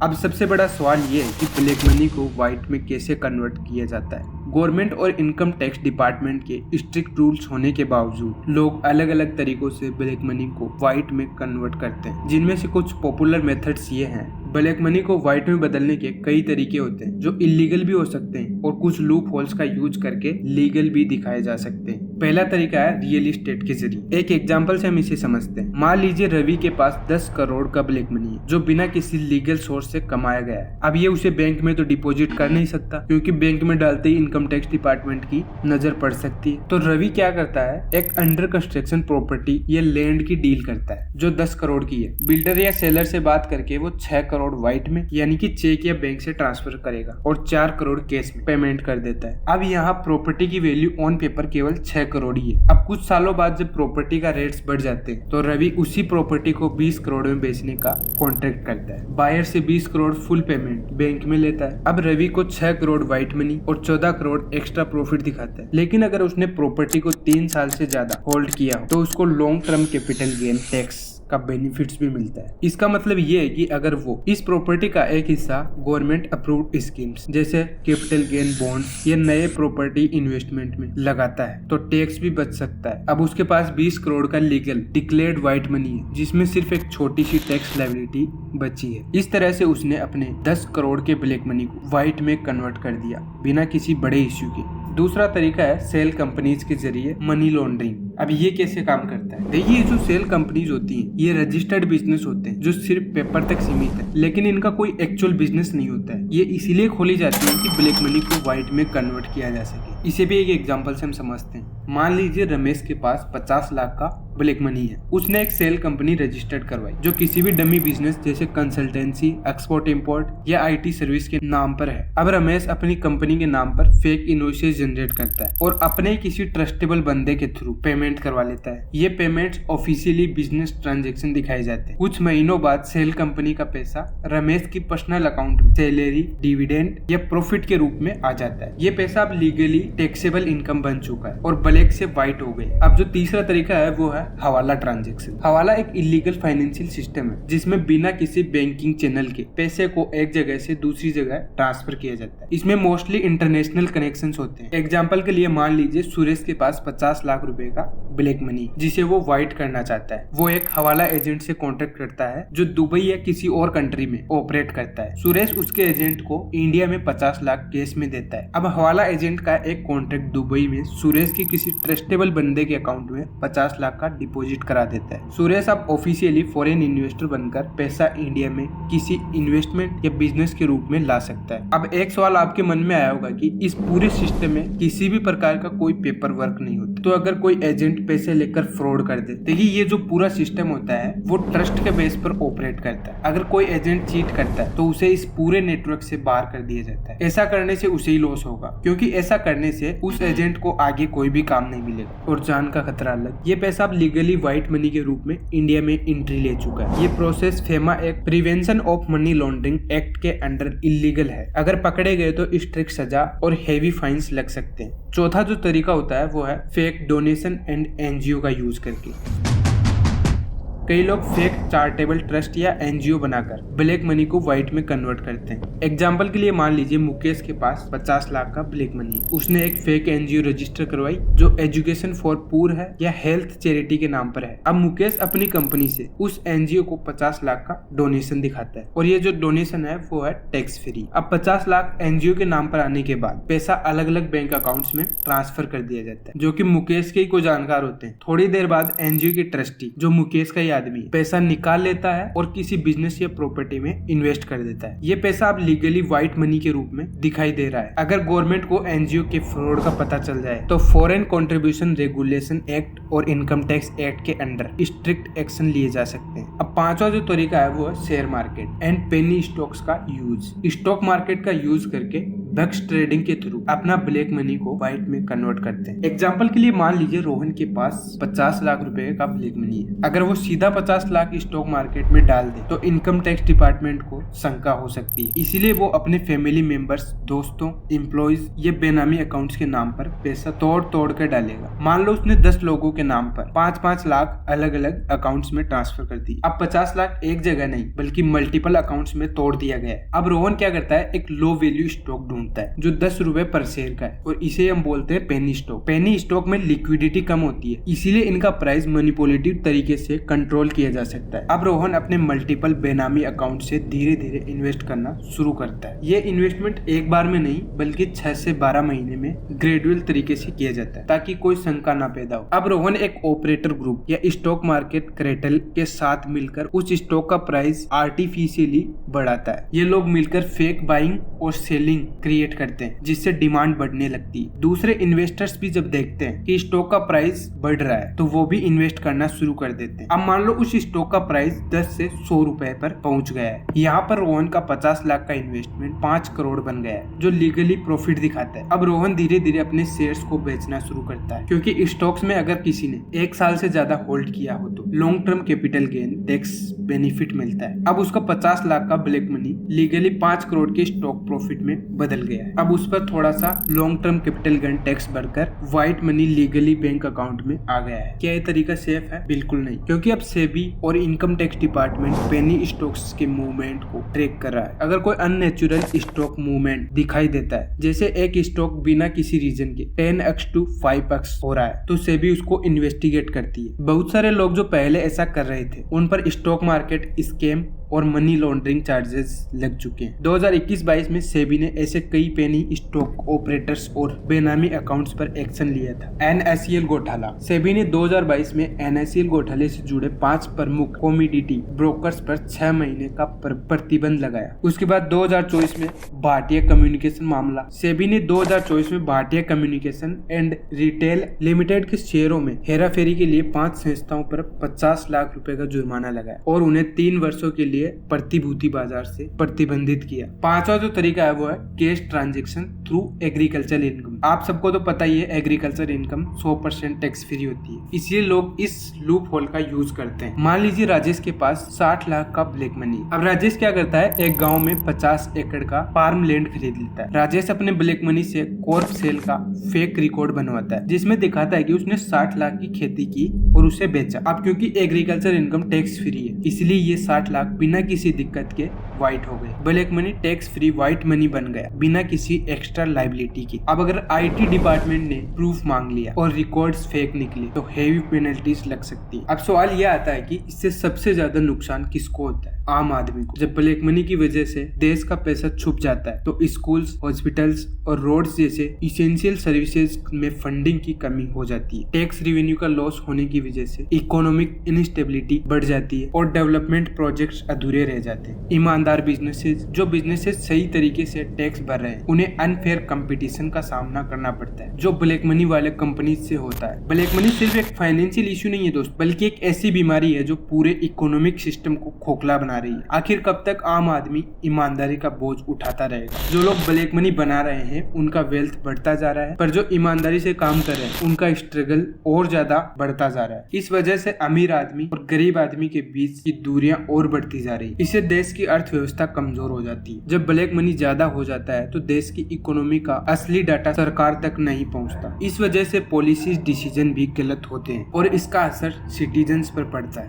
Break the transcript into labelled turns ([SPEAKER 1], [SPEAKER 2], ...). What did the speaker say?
[SPEAKER 1] अब सबसे बड़ा सवाल ये है कि ब्लैक मनी को व्हाइट में कैसे कन्वर्ट किया जाता है। गवर्नमेंट और इनकम टैक्स डिपार्टमेंट के स्ट्रिक्ट रूल्स होने के बावजूद लोग अलग अलग तरीकों से ब्लैक मनी को व्हाइट में कन्वर्ट करते हैं, जिनमें से कुछ पॉपुलर मेथड्स ये हैं। ब्लैक मनी को व्हाइट में बदलने के कई तरीके होते हैं जो इलीगल भी हो सकते हैं और कुछ लूप होल्स का यूज करके लीगल भी दिखाए जा सकते हैं। पहला तरीका है रियल एस्टेट के जरिए। एक एग्जांपल से हम इसे समझते हैं। मान लीजिए रवि के पास 10 करोड़ का ब्लैक मनी है जो बिना किसी लीगल सोर्स से कमाया गया है। अब ये उसे बैंक में तो डिपॉजिट कर नहीं सकता क्योंकि बैंक में डालते ही इनकम टैक्स डिपार्टमेंट की नजर पड़ सकती है। तो रवि क्या करता है, एक अंडर कंस्ट्रक्शन प्रॉपर्टी या लैंड की डील करता है जो 10 करोड़ की है। बिल्डर या सेलर से बात करके वो 6 करोड़ व्हाइट में यानी कि चेक या बैंक से ट्रांसफर करेगा और 4 करोड़ कैश में पेमेंट कर देता है। अब यहाँ प्रॉपर्टी की वैल्यू ऑन पेपर केवल 6 करोड़ ही है। अब कुछ सालों बाद जब प्रॉपर्टी का रेट्स बढ़ जाते हैं तो रवि उसी प्रॉपर्टी को 20 करोड़ में बेचने का कॉन्ट्रैक्ट करता है। बायर से 20 करोड़ फुल पेमेंट बैंक में लेता है। अब रवि को 6 करोड़ व्हाइट मनी और 14 करोड़ एक्स्ट्रा प्रॉफिट दिखाता है। लेकिन अगर उसने प्रॉपर्टी को 3 साल से ज्यादा होल्ड किया हो तो उसको long term capital gain tax का बेनिफिट्स भी मिलता है। इसका मतलब ये है कि अगर वो इस प्रॉपर्टी का एक हिस्सा गवर्नमेंट अप्रूव्ड स्कीम्स जैसे कैपिटल गेन बॉन्ड्स या नए प्रॉपर्टी इन्वेस्टमेंट में लगाता है तो टैक्स भी बच सकता है। अब उसके पास 20 करोड़ का लीगल डिक्लेयर्ड व्हाइट मनी है जिसमें सिर्फ एक छोटी सी टैक्स लायबिलिटी बची है। इस तरह से उसने अपने 10 करोड़ के ब्लैक मनी को व्हाइट में कन्वर्ट कर दिया बिना किसी बड़े इश्यू के। दूसरा तरीका है सेल कंपनीज के जरिए मनी लॉन्ड्रिंग। अब ये कैसे काम करता है, देखिए जो सेल कंपनीज होती हैं ये रजिस्टर्ड बिजनेस होते हैं जो सिर्फ पेपर तक सीमित है, लेकिन इनका कोई एक्चुअल बिजनेस नहीं होता है। ये इसीलिए खोली जाती है कि ब्लैक मनी को व्हाइट में कन्वर्ट किया जा सके। इसे भी एक एग्जांपल से हम समझते हैं। मान लीजिए रमेश के पास 50 लाख का ब्लैक मनी है। उसने एक सेल कंपनी रजिस्टर्ड करवाई जो किसी भी डमी बिजनेस जैसे कंसल्टेंसी, एक्सपोर्ट इंपोर्ट या आईटी सर्विस के नाम पर है। अब रमेश अपनी कंपनी के नाम पर फेक इनवॉइसेस जनरेट करता है और अपने किसी ट्रस्टेबल बंदे के थ्रू पेमेंट करवा लेता है। ये पेमेंट्स ऑफिशियली बिजनेस ट्रांजैक्शन दिखाए जाते हैं। कुछ महीनों बाद सेल कंपनी का पैसा रमेश की पर्सनल अकाउंट में सैलरी, डिविडेंड या प्रॉफिट के रूप में आ जाता है। ये पैसा अब लीगली टैक्सेबल इनकम बन चुका है और ब्लैक से व्हाइट हो गए। अब जो तीसरा तरीका है वो है हवाला ट्रांजैक्शन। हवाला एक इलीगल फाइनेंशियल सिस्टम है जिसमें बिना किसी बैंकिंग चैनल के पैसे को एक जगह से दूसरी जगह ट्रांसफर किया जाता है। इसमें मोस्टली इंटरनेशनल कनेक्शंस होते हैं। एग्जांपल के लिए मान लीजिए सुरेश के पास 50 लाख रुपए का ब्लैक मनी जिसे वो व्हाइट करना चाहता है। वो एक हवाला एजेंट से कॉन्ट्रैक्ट करता है जो दुबई या किसी और कंट्री में ऑपरेट करता है। सुरेश उसके एजेंट को इंडिया में 50 लाख कैश में देता है। अब हवाला एजेंट का एक कॉन्ट्रैक्ट दुबई में सुरेश की किसी ट्रस्टेबल बंदे के अकाउंट में 50 लाख का डिपॉजिट करा देता है। सुरेश अब ऑफिशियली फॉरेन इन्वेस्टर बनकर पैसा इंडिया में किसी इन्वेस्टमेंट या बिजनेस के रूप में ला सकता है। अब एक सवाल आपके मन में आया होगा कि इस पूरे सिस्टम में किसी भी प्रकार का कोई पेपर वर्क नहीं होता, तो अगर कोई एजेंट पैसे लेकर फ्रॉड कर दे, देखिए ये जो पूरा सिस्टम होता है वो ट्रस्ट के बेस पर ऑपरेट करता है। अगर कोई एजेंट चीट करता है तो उसे इस पूरे नेटवर्क से बाहर कर दिया जाता है। ऐसा करने से उसे ही लॉस होगा क्योंकि ऐसा करने से उस एजेंट को आगे कोई भी काम नहीं मिलेगा और जान का खतरा अलग। ये पैसा अब लीगली व्हाइट मनी के रूप में इंडिया में एंट्री ले चुका है। ये process FEMA act prevention of money laundering act के अंडर इलीगल है। अगर पकड़े गए तो स्ट्रिक्ट सजा और हेवी फाइन्स लग सकते हैं। चौथा जो तरीका होता है वो है फेक डोनेशन एंड एनजीओ का यूज करके। कई लोग फेक चैरिटेबल ट्रस्ट या एनजीओ बनाकर ब्लैक मनी को व्हाइट में कन्वर्ट करते हैं। एग्जाम्पल के लिए मान लीजिए मुकेश के पास 50 लाख का ब्लैक मनी है। उसने एक फेक एनजीओ रजिस्टर करवाई जो एजुकेशन फॉर पुअर है या हेल्थ चैरिटी के नाम पर है। अब मुकेश अपनी कंपनी से उस एनजीओ को 50 लाख का डोनेशन दिखाता है और ये जो डोनेशन है वो है टैक्स फ्री। अब 50 लाख एनजीओ के नाम पर आने के बाद पैसा अलग अलग बैंक अकाउंट्स में ट्रांसफर कर दिया जाता है जो कि मुकेश के ही को जानकार होते हैं। थोड़ी देर बाद एनजीओ की ट्रस्टी जो मुकेश का आदमी पैसा निकाल लेता है और किसी बिजनेस या प्रॉपर्टी में इन्वेस्ट कर देता है। ये पैसा अब लीगली व्हाइट मनी के रूप में दिखाई दे रहा है। अगर गवर्नमेंट को एनजीओ के फ्रॉड का पता चल जाए तो फॉरेन कंट्रीब्यूशन रेगुलेशन एक्ट और इनकम टैक्स एक्ट के अंडर स्ट्रिक्ट एक्शन लिए जा सकते हैं। अब पांचवा जो तरीका है वो है share market and penny stocks का यूज। स्टॉक मार्केट का यूज करके बक्स ट्रेडिंग के थ्रू अपना ब्लैक मनी को व्हाइट में कन्वर्ट करते हैं। एग्जाम्पल के लिए मान लीजिए रोहन के पास 50 लाख रुपए का ब्लैक मनी है। अगर वो सीधा 50 लाख स्टॉक मार्केट में डाल दे तो इनकम टैक्स डिपार्टमेंट को शंका हो सकती है, इसीलिए वो अपने फैमिली मेंबर्स, दोस्तों, एम्प्लॉइज ये बेनामी अकाउंट्स के नाम पर पैसा तोड़ तोड़ कर डालेगा। मान लो उसने 10 लोगों के नाम पर 5-5 लाख अलग अलग अकाउंट्स में ट्रांसफर कर दी। अब 50 लाख एक जगह नहीं बल्कि मल्टीपल अकाउंट्स में तोड़ दिया गया है। अब रोहन क्या करता है, एक लो वैल्यू स्टॉक ढूंढता है जो 10 रुपए पर शेयर का है और इसे हम बोलते हैं पेनी स्टॉक। पेनी स्टॉक में लिक्विडिटी कम होती है, इसीलिए इनका प्राइस मैनिपुलेटिव तरीके से कंट्रोल किया जा सकता है। अब रोहन अपने मल्टीपल बेनामी अकाउंट से धीरे धीरे इन्वेस्ट करना शुरू करता है। ये इन्वेस्टमेंट एक बार में नहीं बल्कि 6 से 12 महीने में ग्रेजुअल तरीके से किया जाता है ताकि कोई शंका ना पैदा हो। अब रोहन एक ऑपरेटर ग्रुप या स्टॉक मार्केट कैरेटल के साथ मिलकर उस स्टॉक का प्राइस आर्टिफिशियली बढ़ाता है। ये लोग मिलकर फेक बाइंग और सेलिंग क्रिएट करते हैं जिससे डिमांड बढ़ने लगती है। दूसरे इन्वेस्टर्स भी जब देखते हैं कि स्टॉक का प्राइस बढ़ रहा है तो वो भी इन्वेस्ट करना शुरू कर देते हैं। अब मान लो उस स्टॉक का प्राइस 10 से 100 रुपए पर पहुंच गया है। यहाँ पर रोहन का 50 लाख का इन्वेस्टमेंट 5 करोड़ बन गया है जो लीगली प्रॉफिट दिखाता है। अब रोहन धीरे धीरे अपने शेयर्स को बेचना शुरू करता है क्योंकि स्टॉक्स में अगर किसी ने 1 साल से ज्यादा होल्ड किया हो तो long term capital gain tax benefit मिलता है। अब उसका 50 लाख का ब्लैक मनी लीगली 5 करोड़ के स्टॉक प्रॉफिट में बदल गया है। अब उस पर थोड़ा सा long term capital gain tax बढ़कर white money legally bank account में आ गया है। क्या ये तरीका सेफ है? बिल्कुल नहीं, क्योंकि अब सेबी और income tax department penny stocks के मूवमेंट को ट्रैक कर रहा है। अगर कोई अननेचुरल स्टॉक मूवमेंट दिखाई देता है, जैसे एक स्टॉक बिना किसी रीजन के 10x to 5x हो रहा है, तो सेबी उसको इन्वेस्टिगेट करती है। बहुत सारे लोग जो पहले ऐसा कर रहे थे उन पर स्टॉक मार्केट स्कैम और मनी लॉन्ड्रिंग चार्जेस लग चुके हैं। 2021-22 में सेबी ने ऐसे कई पेनी स्टॉक ऑपरेटर्स और बेनामी अकाउंट्स पर एक्शन लिया था। NSCL घोटाला। सेबी ने 2022 में NSCL घोटाले से जुड़े 5 प्रमुख कमोडिटी ब्रोकर्स पर 6 महीने का प्रतिबंध लगाया। उसके बाद 2024 में भाटिया कम्युनिकेशन मामला। सेबी ने 2024 में Bhatia communication and retail limited के शेयरों में हेराफेरी के लिए 5 संस्थाओं पर 50 लाख रुपए का जुर्माना लगाया और उन्हें 3 वर्षों के लिए प्रतिभूति बाजार से प्रतिबंधित किया। 5वां जो तरीका है वो है cash transaction through agriculture income. आप सबको तो पता ही है एग्रीकल्चर इनकम 100% टैक्स फ्री होती है, इसलिए लोग इस लूप होल का यूज करते हैं। मान लीजिए राजेश के पास 60 लाख का ब्लैक मनी। अब राजेश क्या करता है, एक गाँव में 50 एकड़ का फार्म लैंड खरीद लेता है। राजेश अपने ब्लैक मनी से कॉर्प सेल का फेक रिकॉर्ड बनवाता है जिसमें दिखाता है कि उसने 60 लाख की खेती की और उसे बेचा। अब क्योंकि एग्रीकल्चर इनकम टैक्स फ्री है इसलिए ये 60 लाख बिना किसी दिक्कत के व्हाइट हो गए। Black money tax free white money बन गया बिना किसी एक्स्ट्रा लायबिलिटी की। अब अगर IT डिपार्टमेंट ने प्रूफ मांग लिया और रिकॉर्ड्स फेक निकले तो हेवी पेनल्टीज लग सकती है। अब सवाल यह आता है कि इससे सबसे ज्यादा नुकसान किसको होता है? आम आदमी को। जब ब्लैक मनी की वजह से देश का पैसा छुप जाता है तो स्कूल्स, हॉस्पिटल्स और रोड्स जैसे इसेंशियल सर्विसेज में फंडिंग की कमी हो जाती है। टैक्स रेवेन्यू का लॉस होने की वजह से इकोनॉमिक इनस्टेबिलिटी बढ़ जाती है और डेवलपमेंट प्रोजेक्ट्स अधूरे रह जाते हैं। ईमानदार बिजनेसेस, जो बिजनेसेस सही तरीके से टैक्स भर रहे हैं, उन्हें अनफेयर कंपटीशन का सामना करना पड़ता है जो ब्लैक मनी वाले कंपनी से होता है। ब्लैक मनी सिर्फ एक फाइनेंशियल इश्यू नहीं है दोस्त, बल्कि एक ऐसी बीमारी है जो पूरे इकोनॉमिक सिस्टम को खोखला बना रही है। आखिर कब तक आम आदमी ईमानदारी का बोझ उठाता रहेगा? जो लोग ब्लैक मनी बना रहे हैं उनका वेल्थ बढ़ता जा रहा है, पर जो ईमानदारी से काम कर रहे हैं उनका स्ट्रगल और ज्यादा बढ़ता जा रहा है। इस वजह से अमीर आदमी और गरीब आदमी के बीच की दूरियां और बढ़ती जा रही है। इससे देश की अर्थव्यवस्था कमजोर हो जाती है। जब ब्लैक मनी ज्यादा हो जाता है तो देश की इकोनॉमी का असली डाटा सरकार तक नहीं पहुंचता। इस वजह से पॉलिसी डिसीजन भी गलत होते हैं और इसका असर सिटीजन्स पर पड़ता है।